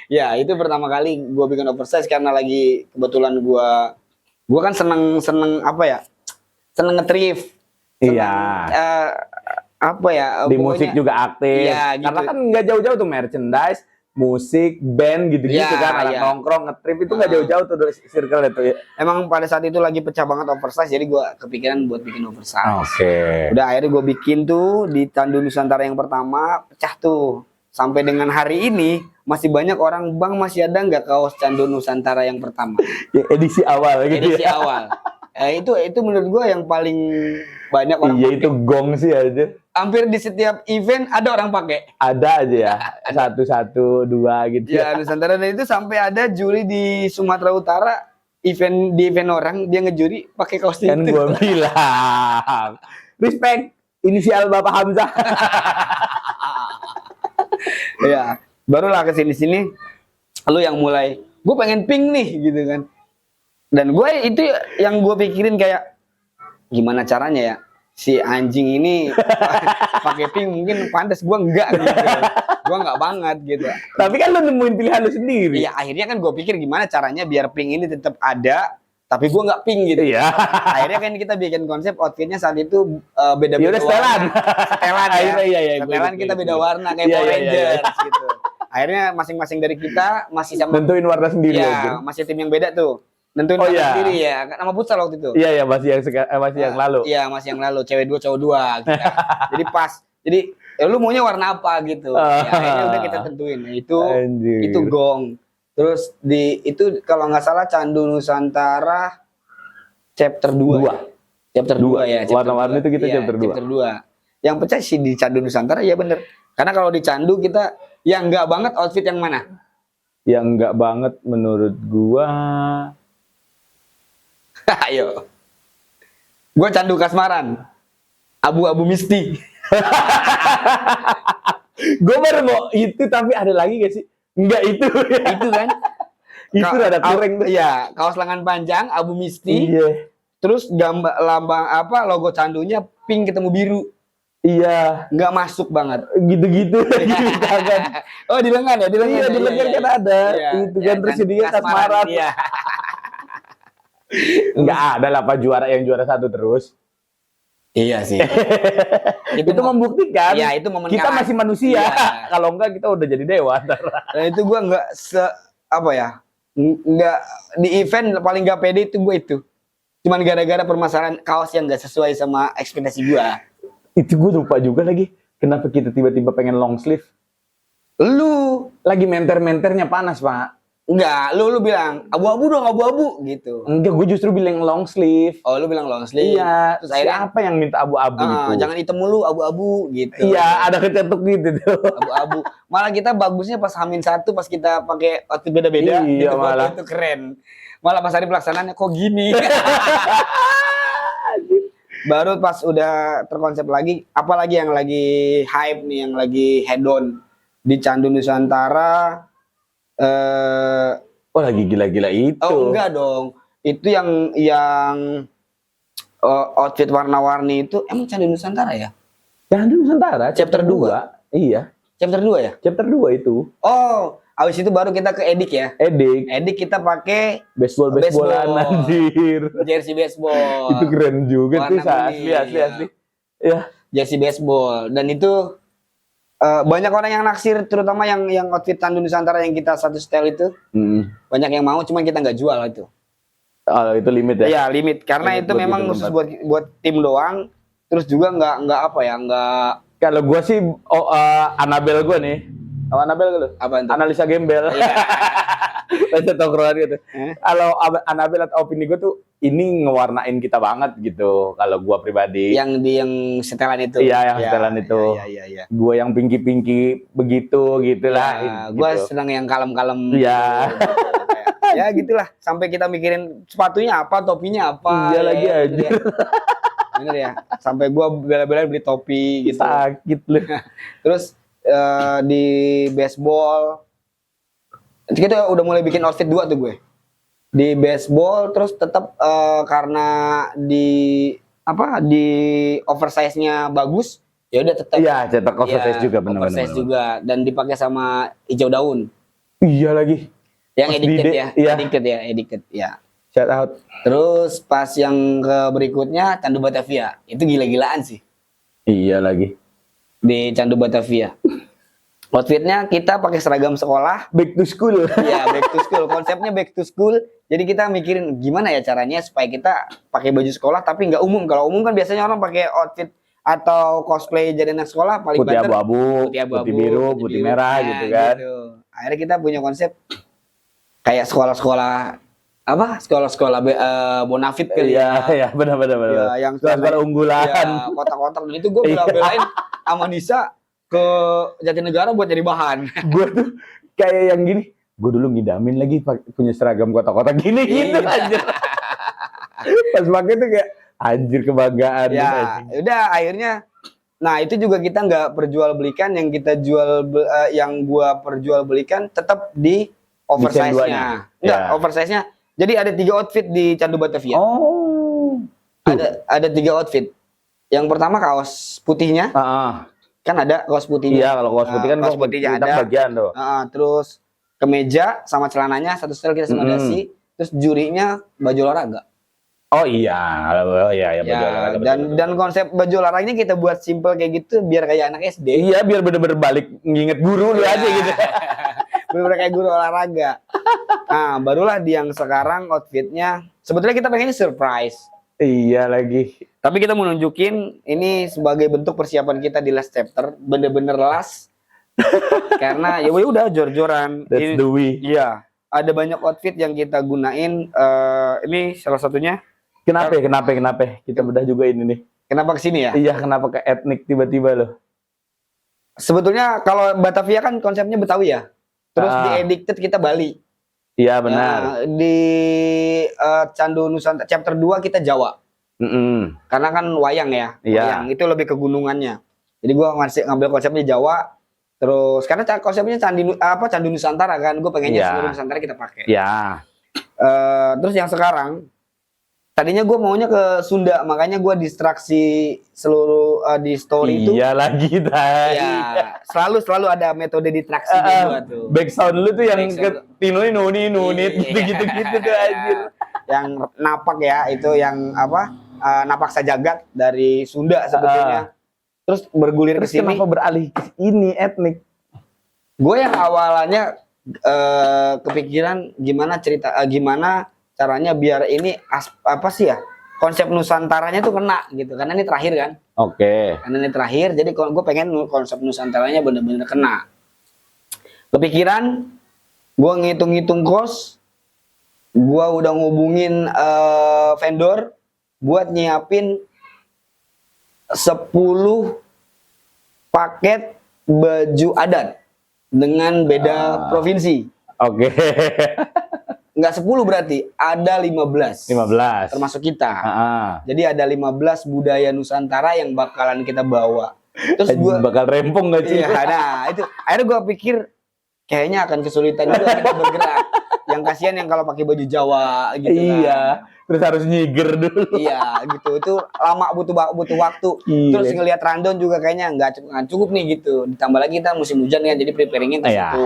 Ya itu pertama kali gue bikin oversize karena lagi kebetulan gue kan seneng apa ya, seneng nge-thrift. Iya. Apa ya? Di pokoknya- musik juga aktif. Iya, gitu. Karena kan nggak jauh-jauh tuh merchandise, musik, band gitu-gitu Iya, kan. Anak iya. nongkrong, nge-trip itu nggak Ah. jauh-jauh tuh dari circle itu ya. Emang pada saat itu lagi pecah banget oversize, jadi gue kepikiran buat bikin oversize. Oke. Udah akhirnya gue bikin tuh di Candu Nusantara yang pertama, pecah tuh. Sampai dengan hari ini masih banyak orang, bang masih ada nggak kaos Candu Nusantara yang pertama? Ya, edisi awal gitu Edisi ya. awal. Itu menurut gue yang paling banyak orang Iya pakai. itu gong sih aja. Hampir di setiap event ada orang pakai. Ada aja ya. 1, 2 gitu ya. Ya Nusantara, dan itu sampai ada juri di Sumatera Utara, di event orang dia ngejuri pakai kaos Kan itu. gue bilang. Respect. Inisial Bapak Hamzah. Ya, barulah ke sini lu yang mulai, gue pengen pink nih gitu kan. Dan gue itu yang gue pikirin kayak gimana caranya ya si anjing ini pakai pink mungkin pantas, gue enggak gitu. Gue enggak banget gitu. Tapi kan lu nemuin pilihan lu sendiri. Iya, akhirnya kan gue pikir gimana caranya biar pink ini tetap ada tapi gue nggak pink gitu. Iya. Akhirnya kan kita bikin konsep outfitnya saat itu Ya beda-beda udah setelan. Setelan ya. Akhirnya iya, iya, Setelan gue kita gitu. beda warna kayak Iya, Power iya, iya, Rangers gitu. Akhirnya masing-masing dari kita masih sama Nentuin warna sendiri aja. ya, masih tim yang beda tuh. Nentuin Oh, warna iya. sendiri ya. Nama futsal waktu itu. Iya ya masih yang lalu. Iya, masih yang lalu. Cewek 2 cowok 2 gitu. Jadi pas. Jadi ya lu maunya warna apa gitu. Ya, akhirnya udah kita tentuin. Nah, Anjir. itu gong. Terus itu kalau nggak salah Candu Nusantara chapter 2. Chapter 2 ya. chapter Warna-warni 2. itu kita Iya, chapter 2. Chapter 2. Yang pecah sih di Candu Nusantara ya bener. Karena kalau di Candu kita yang nggak banget outfit yang mana? Yang enggak banget menurut gua. Ayo. Gua Candu Kasmaran. Abu-abu Misti. Gua baru mau itu tapi ada lagi gak sih? Enggak itu. Itu kan. Itu rada kurang tuh. Iya, kaos lengan panjang abu misti. Iya. Terus gambar lambang apa logo candunya pink ketemu biru. Iya. Nggak masuk banget. Gitu-gitu. Gitu kan. Oh, di lengan ya, di lengan. Iya, ya? di lengan kan ada. Iya, Itu iya, kan terus dia Kasmaran. Iya. Enggak ada lah Pak juara yang juara 1 terus. Iya sih. Itu membuktikan Iya, itu momen kita kalah. masih manusia. Iya. Kalau enggak kita udah jadi dewa. Dan itu gua nggak apa ya? Nggak di event paling nggak pede itu gue itu. Cuman gara-gara permasalahan kaos yang nggak sesuai sama ekspektasi gua. Itu gue lupa juga lagi. Kenapa kita tiba-tiba pengen long sleeve? Lu Lagi menter-menternya panas, Pak. enggak, lu bilang abu-abu dong, abu-abu gitu. Enggak, gue justru bilang long sleeve. Oh, lu bilang long sleeve. Iya, Terus akhirnya siapa yang minta abu-abu itu? jangan hitam mulu, abu-abu gitu. Iya, ada kecetuk gitu tuh. Abu-abu. Malah kita bagusnya pas H-1 pas kita pakai outfit beda-beda. Iya, itu foto malah. itu keren. Malah pas hari pelaksanaannya kok gini. Baru pas udah terkonsep lagi, apalagi yang lagi hype nih, yang lagi head on di Candu Nusantara. Oh, lagi gila-gila itu. Oh enggak dong, itu yang outfit warna-warni itu emang Candu Nusantara ya? Jangan dulu Nusantara, chapter Chapter 2. Iya, Chapter 2 ya? chapter 2 itu. Oh, abis itu baru kita ke Edik ya? Edik, Edik kita pakai baseball-baseballan Baseball. anjir. jersey baseball. Itu keren juga tuh, Warna asli, kuning, asli, iya. asli. Ya, Jersey baseball, dan itu banyak orang yang naksir, terutama yang outfit Candu Nusantara yang kita satu style itu. Banyak yang mau, cuman kita nggak jual itu. Oh, itu limit ya? Iya, limit. Karena Limit itu buat memang gitu khusus tempat. buat tim doang. Terus juga nggak apa ya, nggak Kalau gua sih Anabel gua nih. Tahu Anabel lu? apa itu. Analisa gembel. Iya. Baca tongkrongan gitu. Eh? Kalau Anabel atau opini gua tuh ini ngewarnain kita banget gitu. Kalau gua pribadi. Yang setelan itu. Iya, yang Ya, setelan itu. Iya. Gua yang pinky begitu gitulah. Ya, gitu. gue senang yang kalem-kalem. Iya. Gitu, kayak, ya gitulah. Sampai kita mikirin sepatunya apa, topinya apa. Iya lagi gitu aja. ya. Bener ya. Sampai gue bela-belain beli topi gitu. Sakit lu. Terus di baseball kita udah mulai bikin outfit 2 tuh gue. Di baseball terus tetap karena di oversize-nya bagus, ya udah tetap. Iya, cetak oversize juga benar-benar. Oversize juga dan dipakai sama hijau daun. Iya lagi. Yang Pas addicted di- ya, iya. addicted ya. Shout out. Terus pas yang ke berikutnya Candu Batavia, itu gila-gilaan sih Iya lagi. di Candu Batavia. Outfitnya kita pakai seragam sekolah. Back to school. Iya, back to school. Konsepnya back to school. Jadi kita mikirin gimana ya caranya supaya kita pakai baju sekolah tapi nggak umum. Kalau umum kan biasanya orang pakai outfit atau cosplay jadi anak sekolah paling Putih banter abu-abu, putih biru, putih merah Nah, gitu kan. gitu. Akhirnya kita punya konsep kayak sekolah-sekolah sekolah-sekolah Bonafit kali Iya, iya, benar. Ya, yang Sekolah unggulan. ya, kotak-kotak dan itu gue bela-belain sama Nisa ke Jatinegara buat jadi bahan. Gue tuh kayak yang gini. Gue dulu ngidamin lagi punya seragam kotak-kotak gini gitu Iya. anjir. Pas pakai tuh kayak anjir kebanggaan. Ya, anjir. udah akhirnya. Nah itu juga kita nggak perjualbelikan, yang kita yang gua perjualbelikan tetap di Desain duanya. oversize-nya. Enggak, Ya. oversize-nya. Jadi ada 3 outfit di Candu Batavia. Oh. Ada 3 outfit. Yang pertama kaos putihnya, kan ada kaos putihnya. Iya, kalau kaos putih kan kaos putihnya ada. bagian tuh. Terus kemeja sama celananya satu style kita sama dasi. Terus jurinya baju olahraga. Oh iya, baju olahraga, betul. Dan konsep baju olahraganya kita buat simple kayak gitu biar kayak anak SD. Iya, biar bener-bener balik nginget guru lu Iya. aja gitu. Bener-bener kayak guru olahraga. Nah, barulah di yang sekarang outfitnya sebetulnya kita pengennya surprise. Iya lagi. Tapi kita mau nunjukin ini sebagai bentuk persiapan kita di last chapter, bener-bener last. Karena ya udah jor-joran. That's the way. Iya, ada banyak outfit yang kita gunain. Ini salah satunya. Kenapa? Kita bedah juga ini nih. Kenapa kesini ya? Iya, kenapa ke etnik tiba-tiba loh? Sebetulnya kalau Batavia kan konsepnya Betawi ya. Terus di Addicted kita Bali. Iya benar. Nah, di Candu Nusantara chapter 2 kita Jawa. Karena kan wayang ya. Iya. Wayang itu lebih ke gunungannya. Jadi gua ngambil konsepnya Jawa. Terus karena konsepnya Candu Nusantara kan, gue pengennya Iya. seluruh Nusantara kita pakai. Ya. Terus yang sekarang tadinya gue maunya ke Sunda, makanya gue distraksi seluruh di story itu. Iya lagi tadi. Ya, selalu ada metode distraksi gue tuh. Backsound lu tuh yang Backsound. ke Tino nunit Iya. gitu tuh anjir. Yang napak ya, itu yang napak sajagat dari Sunda sebetulnya. Terus bergulir ke Terus sini. kenapa beralih ke ini etnik? Gue yang awalnya kepikiran gimana caranya biar ini apa sih ya, konsep Nusantaranya tuh kena gitu, karena ini terakhir kan. Oke. Karena ini terakhir, jadi gue pengen konsep Nusantaranya bener-bener kena. Kepikiran, gue ngitung-ngitung kos, gue udah ngubungin vendor buat nyiapin 10 paket baju adat dengan beda provinsi. Oke. Enggak 10 berarti, ada 15. 15. Termasuk kita. Ah. Jadi ada 15 budaya Nusantara yang bakalan kita bawa. Terus gue bakal rempong gak sih? iya, nah itu akhirnya gue pikir kayaknya akan kesulitan juga kita bergerak. Yang kasihan yang kalau pakai baju Jawa gitu Iya. kan. Terus harus nyiger dulu. Iya gitu, itu lama butuh waktu. Gile. Terus ngelihat rundown juga kayaknya nggak cukup nih gitu. Ditambah lagi kita musim hujan kan, jadi preparingnya ke Iya. situ.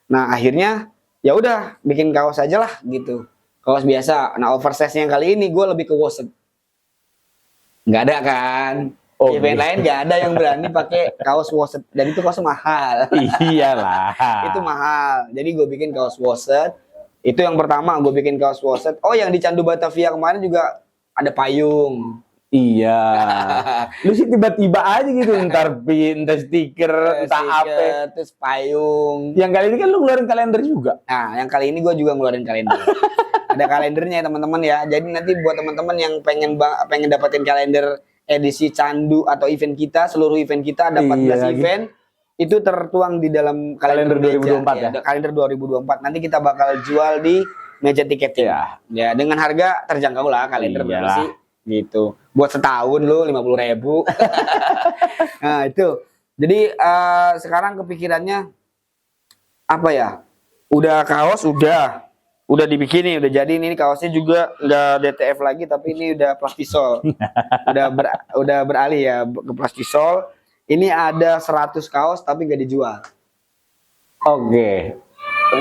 Nah akhirnya ya udah bikin kaos aja lah gitu, kaos biasa. Nah oversize yang kali ini gue lebih ke worsted. Nggak ada kan? Oh, Event lain nggak ada yang berani pakai kaos Woset, dan itu kaos mahal. Iyalah. Itu mahal. Jadi gue bikin kaos Woset. Itu yang pertama gue bikin kaos Woset. Oh, yang di Candu Batavia kemarin juga ada payung. Iya. Lu sih tiba-tiba aja gitu, ntar pin, ntar stiker, entah apa. Stiker, terus payung. Yang kali ini kan lu ngeluarin kalender juga. Nah, yang kali ini gue juga ngeluarin kalender. Ada kalendernya ya teman-teman ya. Jadi nanti buat teman-teman yang pengen dapetin kalender edisi Candu atau event kita, seluruh event kita ada 14 Iya lagi. event. Itu tertuang di dalam Kalender meja. 2024 ya? Kalender 2024. Nanti kita bakal jual di meja tiketing. Iya. Ya, dengan harga terjangkau lah, kalender berapa Iyalah. sih? Gitu. Buat setahun lu 50.000. Nah, itu. Jadi sekarang kepikirannya apa ya? Udah kaos udah dibikin nih, udah jadi. Ini kaosnya juga nggak DTF lagi, tapi ini udah plastisol. udah beralih ya ke plastisol. Ini ada 100 kaos tapi nggak dijual. Oke.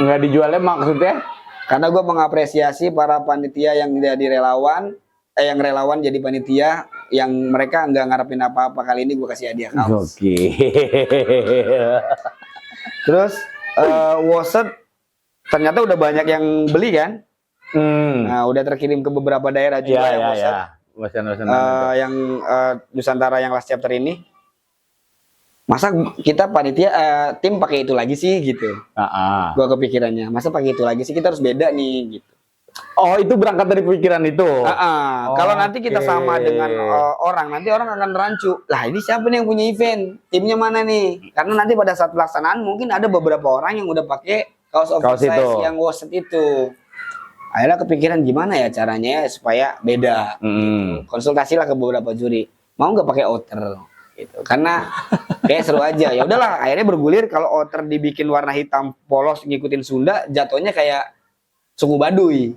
Nggak dijualnya maksudnya? Karena gue mengapresiasi para panitia yang jadi relawan, yang relawan jadi panitia, yang mereka nggak ngarepin apa-apa. Kali ini gue kasih hadiah kaos. Oke. Terus Woset ternyata udah banyak yang beli kan? Nah, udah terkirim ke beberapa daerah juga Iya, ya, iya, Woset. iya. Bosan-bosan. Yang Nusantara yang last chapter ini. Masa kita panitia tim pakai itu lagi sih gitu. Gua kepikirannya, masa pakai itu lagi sih, kita harus beda nih gitu. Oh, itu berangkat dari pikiran itu. Kalau nanti kita sama dengan orang, nanti orang akan rancu. Lah, ini siapa nih yang punya event? Timnya mana nih? Karena nanti pada saat pelaksanaan mungkin ada beberapa orang yang udah pakai kaos oversize itu. yang Woset itu. Akhirnya kepikiran gimana ya caranya ya supaya beda. Konsultasilah ke beberapa juri. Mau nggak pakai outer? Gitu. Karena kayak seru aja. Ya udahlah, akhirnya bergulir kalau outer dibikin warna hitam polos ngikutin Sunda, jatuhnya kayak suku Baduy.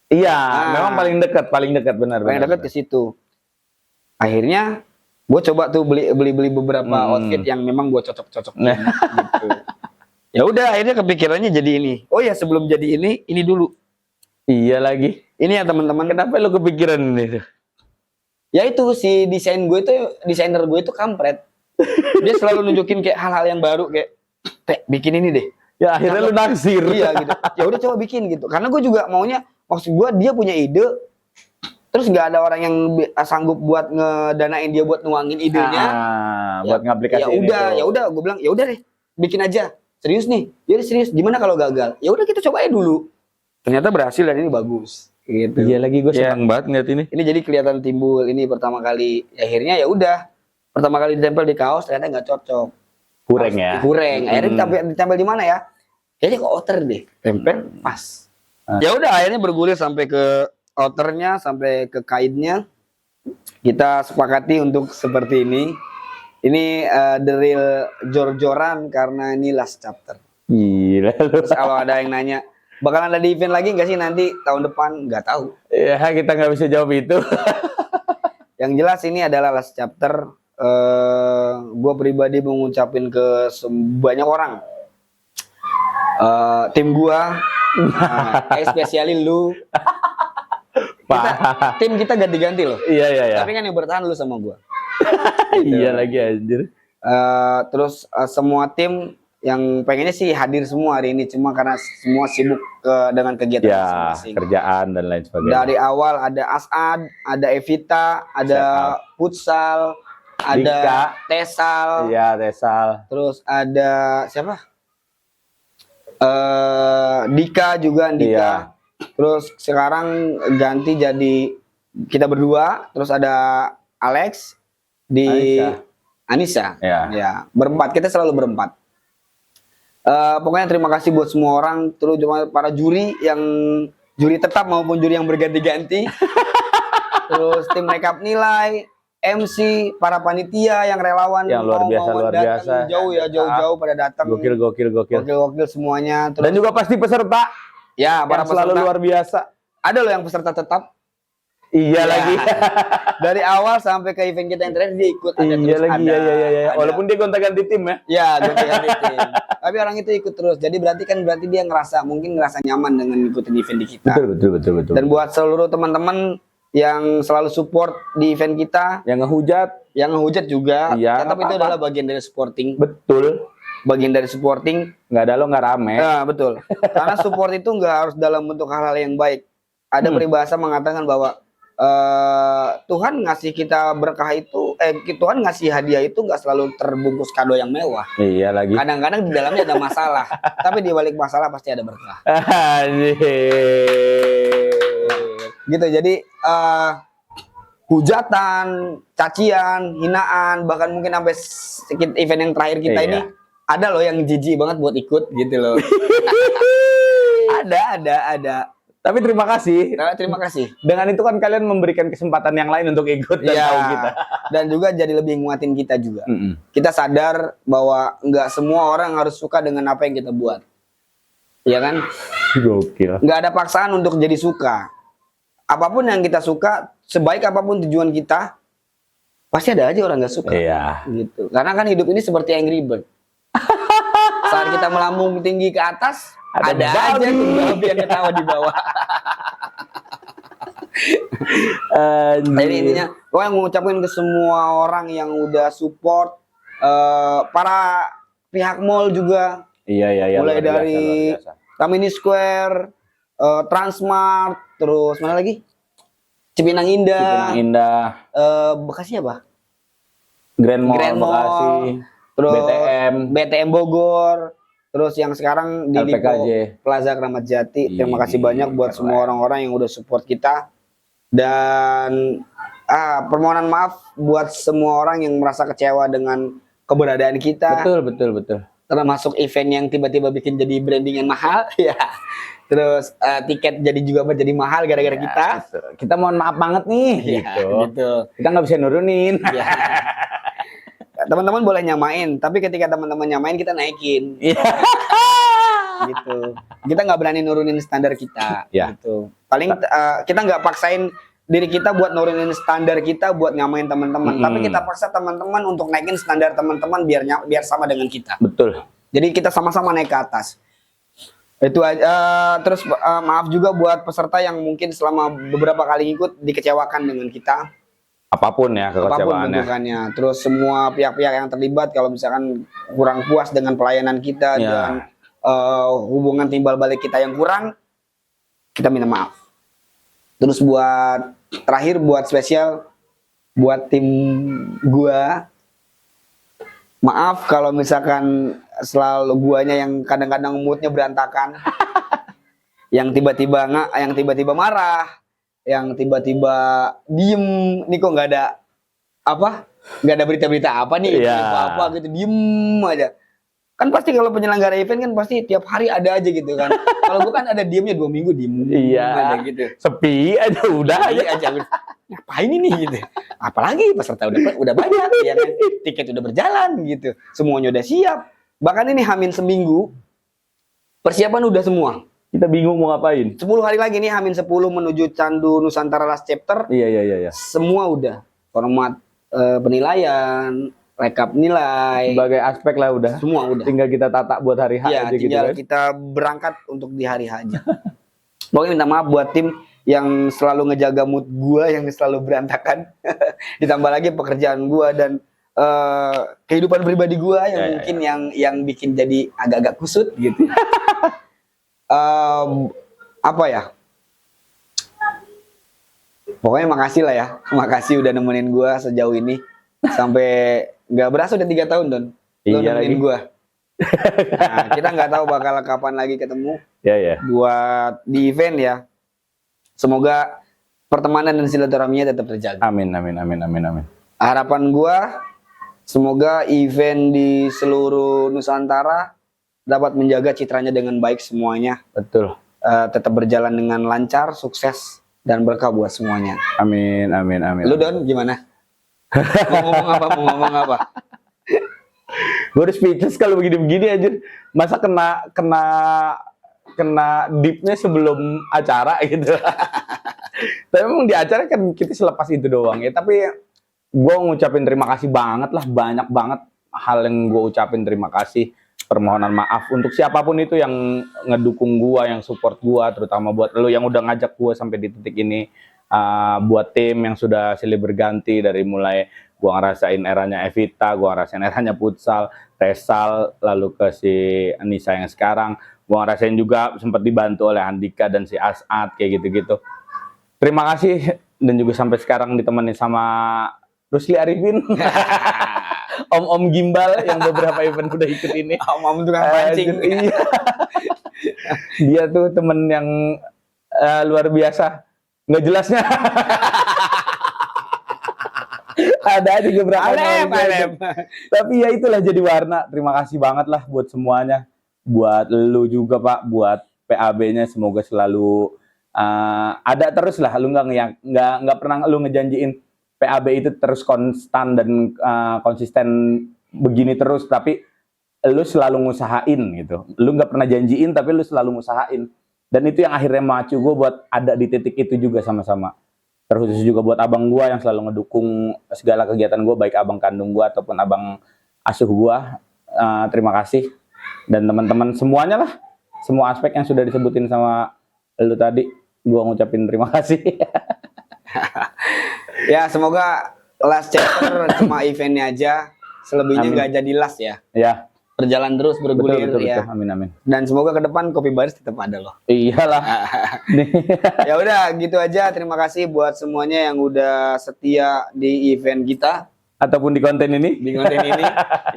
Iya, memang paling dekat benar. Paling dekat ke situ. Akhirnya gue coba tuh beli beberapa outfit yang memang gue cocok gitu. Ya udah, akhirnya kepikirannya jadi ini. Oh ya, sebelum jadi ini dulu. Iya lagi. Ini ya teman-teman. Kenapa lu kepikiran ini? Ya itu si desainer gue itu kampret. Dia selalu nunjukin kayak hal-hal yang baru kayak, bikin ini deh. Ya akhirnya lu naksir. Iya gitu. Ya udah coba bikin gitu. Karena gue juga maunya, maksud gue dia punya ide, terus nggak ada orang yang sanggup buat ngedanain dia buat nuangin idenya. Buat ngaplikasiin itu. Ya udah, gue bilang ya udah deh, bikin aja. Serius nih. Jadi serius. Gimana kalau gagal? Ya udah kita coba aja dulu. Ternyata berhasil dan ini bagus. Gitu. Iya lagi, gue senang banget ngeliat ini. Ini jadi kelihatan timbul ini pertama kali. Akhirnya ya udah. Pertama kali ditempel di kaos ternyata nggak cocok. Kurang ya. Kurang. Akhirnya ditempel di mana ya? Kayaknya ke outer deh. Tempel pas. Ya udah, akhirnya bergulir sampai ke outernya, sampai ke kainnya. Kita sepakati untuk seperti ini. Ini the real jor-joran karena ini last chapter. Gila lu. Terus kalau ada yang nanya, bakalan ada event lagi nggak sih nanti tahun depan? Nggak tahu. Ya kita nggak bisa jawab itu. Yang jelas ini adalah last chapter. Gue pribadi mengucapin ke banyak orang. Tim gue, especially lu. Tim kita ganti-ganti loh. Iya. Tapi kan yang bertahan lu sama gue. Iya lagi anjir. Terus semua tim yang pengennya sih hadir semua hari ini, cuma karena semua sibuk dengan kegiatan masing-masing. Kerjaan dan lain sebagainya. Dari awal ada Asad, ada Evita, ada futsal, ada Dika. Tesal. Iya, Tesal. Terus ada siapa? Dika juga, Dika. Iya. Terus sekarang ganti jadi kita berdua, terus ada Alex di Anissa. Ya, berempat, kita selalu berempat. Pokoknya terima kasih buat semua orang, terus para juri yang juri tetap maupun juri yang berganti-ganti. Terus tim makeup nilai, MC, para panitia yang relawan yang luar biasa. Jauh-jauh pada datang. Gokil Semuanya. Terus, dan juga pasti peserta. Ya, para yang selalu peserta. luar biasa. Ada loh yang peserta tetap. Iya lagi. Dari awal sampai ke event kita yang terakhir dia ikut. Iya. Walaupun dia gonta-ganti tim ya. Ya, gonta-ganti tim. Tapi orang itu ikut terus. Jadi berarti dia mungkin ngerasa nyaman dengan ikutin event di kita. Betul. Dan buat seluruh teman-teman yang selalu support di event kita, yang ngehujat, yang ngehujat juga. Iya, Tetap nggak itu apa-apa. adalah bagian dari supporting. Betul. Bagian dari supporting. Nggak ada lo nggak rame. Nah, betul. Karena support itu nggak harus dalam bentuk hal-hal yang baik. Ada peribahasa mengatakan bahwa Tuhan ngasih kita berkah itu, Tuhan ngasih hadiah itu nggak selalu terbungkus kado yang mewah. Iya lagi. Kadang-kadang di dalamnya ada masalah, tapi di balik masalah pasti ada berkah. Anjir. Gitu. Jadi hujatan, cacian, hinaan, bahkan mungkin sampai event yang terakhir kita Iya. ini ada loh yang jijik banget buat ikut gitu loh. ada. Tapi terima kasih. Nah, terima kasih. Dengan itu kan kalian memberikan kesempatan yang lain untuk ikut dan Iya. tahu kita. Dan juga jadi lebih nguatin kita juga. Mm-mm. Kita sadar bahwa nggak semua orang harus suka dengan apa yang kita buat. Iya kan? Gokil. Nggak ada paksaan untuk jadi suka. Apapun yang kita suka, sebaik apapun tujuan kita, pasti ada aja orang nggak suka. Iya. Gitu. Karena kan hidup ini seperti Angry Bird. Saat kita melambung tinggi ke atas, ada aja tuh babi yang ketawa di bawah. Jadi intinya, gue yang ngucapin ke semua orang yang udah support, para pihak mall juga, Iya. mulai luar biasa, dari luar biasa. Tamini Square, Transmart, terus mana lagi? Cipinang Indah, Cipinang Indah, Bekasi apa? Grand Mall, Grand Mall, Bekasi, terus BTM, Bogor, terus yang sekarang di Lipo LPKJ. Plaza Kramat Jati. Terima kasih banyak buat Keren. semua orang-orang yang udah support kita. Dan permohonan maaf buat semua orang yang merasa kecewa dengan keberadaan kita. Betul. Termasuk event yang tiba-tiba bikin jadi branding yang mahal, ya. Terus tiket jadi juga menjadi mahal gara-gara Ya, kita. betul. Kita mohon maaf banget nih, Ya, gitu. gitu. Kita nggak bisa nurunin. Ya. Teman-teman boleh nyamain, tapi ketika teman-teman nyamain kita naikin. Iya. Gitu. Kita nggak berani nurunin standar kita. Ya. Gitu. Paling kita nggak paksain diri kita buat nurunin standar kita buat nyamain teman-teman, tapi kita paksa teman-teman untuk naikin standar teman-teman biar sama dengan kita. Betul. Jadi kita sama-sama naik ke atas. Itu aja. Terus maaf juga buat peserta yang mungkin selama beberapa kali ikut dikecewakan dengan kita. Apapun ya Apapun kekecewaannya. bentukannya. Terus semua pihak-pihak yang terlibat kalau misalkan kurang puas dengan pelayanan kita Ya. dan hubungan timbal balik kita yang kurang, kita minta maaf. Terus terakhir buat spesial buat tim gua, maaf kalau misalkan selalu guanya yang kadang-kadang moodnya berantakan, yang tiba-tiba marah, yang tiba-tiba diem, nih kok nggak ada berita-berita apa nih, Iya. apa gitu, diem aja. Kan pasti kalau penyelenggara event kan pasti tiap hari ada aja gitu kan. Kalau bukan ada diemnya 2 minggu diem Iya. aja gitu. Sepi aja udah aja. Aja ngapain ini gitu. Apalagi peserta udah banyak ya kan. Tiket udah berjalan gitu. Semuanya udah siap. Bahkan ini Hamin seminggu persiapan udah semua. Kita bingung mau ngapain. 10 hari lagi nih Hamin 10 menuju Candu Nusantara Last Chapter. Iya. Semua udah. Format penilaian, rekap nilai, Sebagai aspek lah udah. semua udah. Tinggal kita tata buat hari H Ya, aja gitu tinggal kan. kita berangkat untuk di hari haji. Pokoknya minta maaf buat tim yang selalu ngejaga mood gua yang selalu berantakan. Ditambah lagi pekerjaan gua dan kehidupan pribadi gua yang Ya. mungkin yang bikin jadi agak-agak kusut gitu. Apa ya? Pokoknya makasih lah ya. Makasih udah nemenin gua sejauh ini. Sampai nggak berasa udah 3 tahun, Don. Lo Iya nemenin lagi. gua. Nah, kita nggak tahu bakal kapan lagi ketemu Ya. buat di event ya. Semoga pertemanan dan silaturahminya tetap terjaga. Amin. Harapan gua semoga event di seluruh Nusantara dapat menjaga citranya dengan baik semuanya. Betul. Tetap berjalan dengan lancar, sukses dan berkah buat semuanya. Amin. Lu Don gimana? Mau ngomong apa? Gue udah speechless kalau begini-begini aja. Masa kena deepnya sebelum acara gitu. Tapi memang di acara kan kita selepas itu doang ya. Tapi gue ngucapin terima kasih banget lah. Banyak banget hal yang gue ucapin terima kasih. Permohonan maaf untuk siapapun itu yang ngedukung gue, yang support gue. Terutama buat lo yang udah ngajak gue sampai di titik ini. Buat tim yang sudah silih berganti dari mulai Gua ngerasain eranya Evita, gua ngerasain eranya futsal, Tesal, lalu ke si Anissa yang sekarang. Gua ngerasain juga sempat dibantu oleh Andika dan si As'ad kayak gitu-gitu. Terima kasih dan juga sampai sekarang ditemani sama Rusli Arifin. Om-om gimbal yang beberapa event udah ikut ini. Om tukang pancing. Iya. Dia tuh temen yang luar biasa. Nggak jelasnya. Ada aja beberapa Alem. Tapi ya itulah jadi warna. Terima kasih banget lah buat semuanya. Buat lu juga Pak, buat PAB-nya semoga selalu ada terus lah. Lu nggak pernah lu ngejanjiin PAB itu terus konstan dan konsisten begini terus, tapi lu selalu ngusahain gitu. Lu nggak pernah janjiin tapi lu selalu ngusahain. Dan itu yang akhirnya macu gue buat ada di titik itu juga sama-sama. Terus juga buat abang gue yang selalu ngedukung segala kegiatan gue, baik abang kandung gue ataupun abang asuh gue. Terima kasih. Dan teman-teman semuanya lah, semua aspek yang sudah disebutin sama lu tadi, gue ngucapin terima kasih. Ya semoga last chapter cuma eventnya aja, selebihnya nggak jadi last ya. Ya. Berjalan terus bergulir Betul. ya. Amin amin. Dan semoga ke depan Kopi Baris tetap ada loh. Iyalah. Ya udah gitu aja. Terima kasih buat semuanya yang udah setia di event kita Ataupun di konten ini. di konten ini.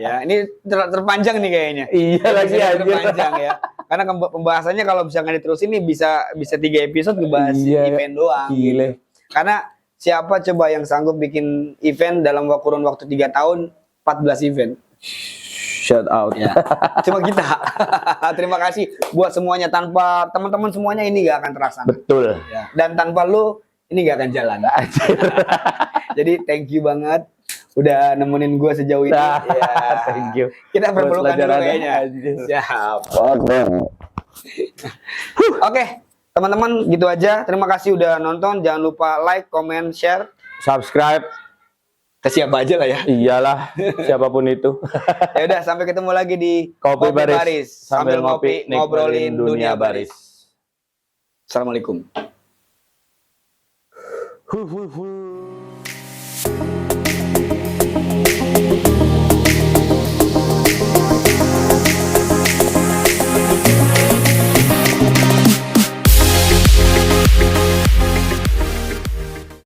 Ya ini terpanjang nih kayaknya. Iya lagi Episode aja. terpanjang ya. Karena pembahasannya kalau misalkan diterusin nih bisa 3 episode ngebahas event doang. Gile. Karena siapa coba yang sanggup bikin event dalam kurun waktu 3 tahun 14 event. Shout out. Ya. Cuma kita. Terima kasih buat semuanya. Tanpa teman-teman semuanya ini gak akan terlaksana. Betul. Ya. Dan tanpa lu ini gak akan jalan. Jadi thank you banget udah nemenin gue sejauh ini. Nah, Ya. thank you. Kita Buat berpelukan dulu pelajaran kayaknya. anjir. Siap. Oke, teman-teman gitu aja. Terima kasih udah nonton. Jangan lupa like, comment, share. Subscribe. Ke siapa aja lah ya. Iyalah, siapapun itu. Ya udah, sampai ketemu lagi di Kopi Baris. Sambil ngopi, ngobrolin dunia baris. baris. Assalamualaikum. Hu hu hu.